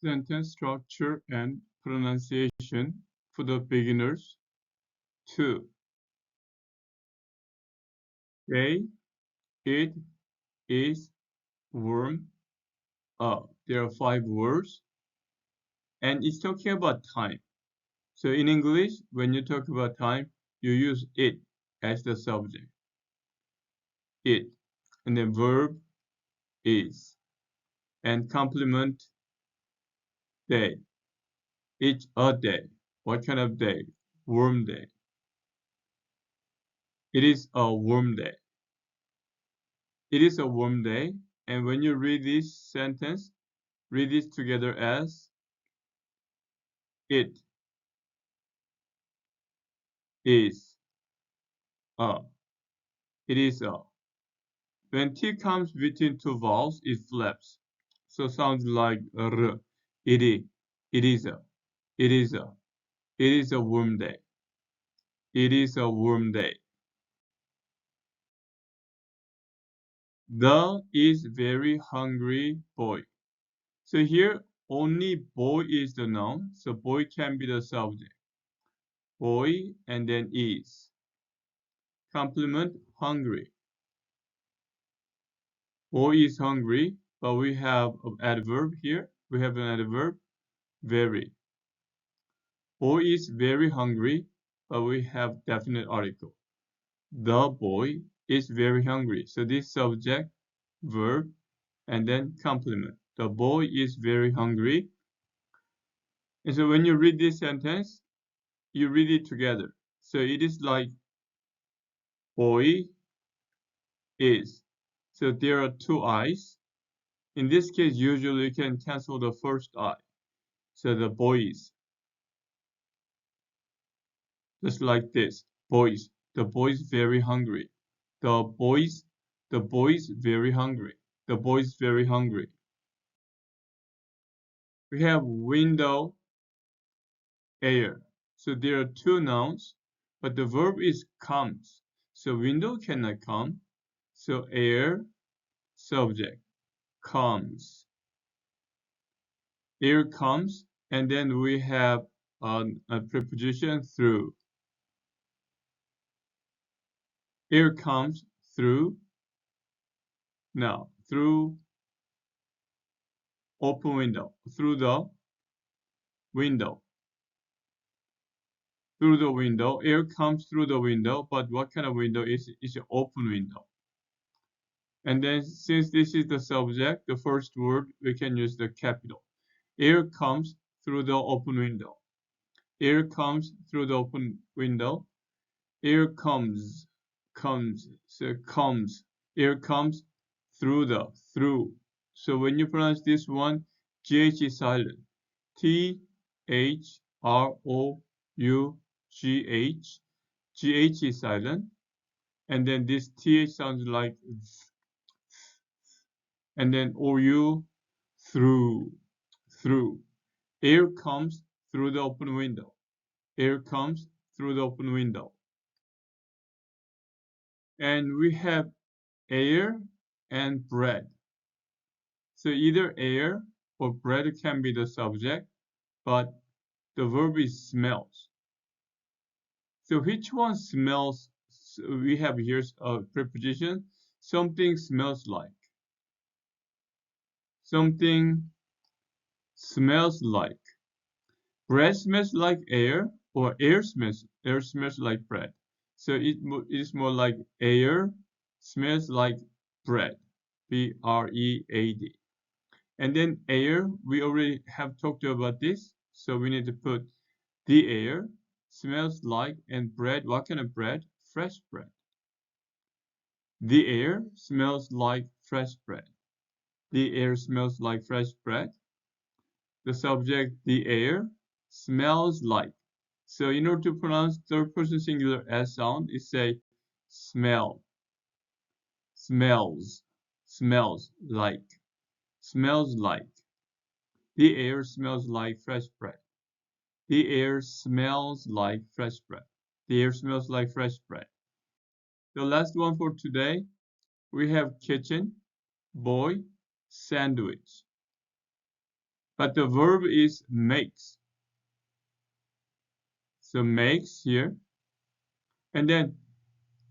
sentence structure and pronunciation for the beginners. 2. Say, it is warm. There are 5 words, and it's talking about time. So in English, when you talk about time, you use it as the subject. It. And then verb is. And complement day. It's a day. What kind of day? Warm day. It is a warm day. It is a warm day. And when you read this sentence, read it together as it is a. It is a. When T comes between two vowels, it flaps. So sounds like R. It is. It is a. It is a. It is a warm day. It is a warm day. The is very hungry boy. So here only boy is the noun. So boy can be the subject. Boy and then is. Complement hungry. Boy is hungry, but we have an adverb here. We have an adverb very. Boy is very hungry, but we have definite article. The boy is very hungry. So this subject, verb, and then complement. The boy is very hungry. And so when you read this sentence, you read it together. So it is like boy is. So there are two I's. In this case, usually you can cancel the first I. So the boys, just like this, boys. The boy's very hungry. The boys, the boy's very hungry. The boy's very hungry. We have window, air. So there are two nouns, but the verb is comes. So window cannot come. So air, subject, comes. Air comes, and then we have a preposition through. Air comes through. Now, through open window, through the window. Through the window, air comes through the window, but what kind of window is it? It's an open window. And then since this is the subject, the first word, we can use the capital. Air comes through the open window. Air comes through the open window. Air comes, so comes. Air comes through the, through. So when you pronounce this one, GH is silent. THROUGH. GH is silent. And then this TH sounds like and then OU through, through. Air comes through the open window. Air comes through the open window. And we have air and bread. So either air or bread can be the subject, but the verb is smells. So which one smells? So we have here a preposition. Something smells like. Something smells like. Bread smells like air, or air smells like bread. So it is more like air smells like bread. BREAD. And then air, we already have talked about this. So we need to put the air smells like, and bread, what kind of bread? Fresh bread. The air smells like fresh bread. The air smells like fresh bread. The subject, the air, smells like. So in order to pronounce third person singular S sound, it say smell, smells, smells like, smells like. The air smells like fresh bread. The air smells like fresh bread. The air smells like fresh bread. The last one for today, we have kitchen, boy, sandwich. but the verb is makes. So makes here. And then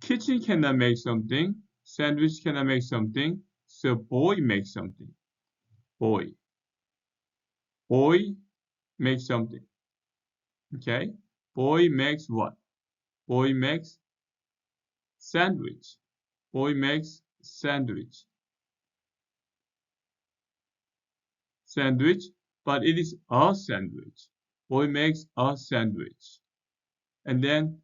kitchen cannot make something. Sandwich cannot make something. So boy makes something. Boy. Boy makes something. Okay? Boy makes what? Boy makes sandwich. Boy makes sandwich. Sandwich, but it is a sandwich. Boy makes a sandwich. And then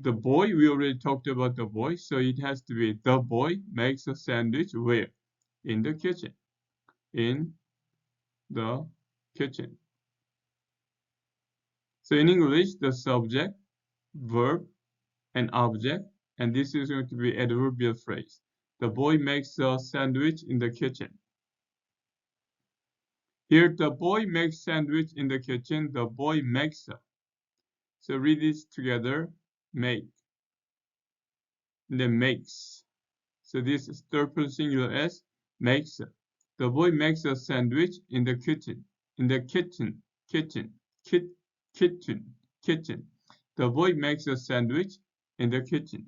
the boy, we already talked about the boy, so it has to be the boy makes a sandwich where? In the kitchen. In the kitchen. So in English, the subject, verb, and object, and this is going to be adverbial phrase. The boy makes a sandwich in the kitchen. Here, the boy makes sandwich in the kitchen. The boy makes a. So read this together. Make. And then makes. So this is third person singular s. Makes a. The boy makes a sandwich in the kitchen. In the kitchen. Kitchen. Kitchen. Kitchen. The boy makes a sandwich in the kitchen.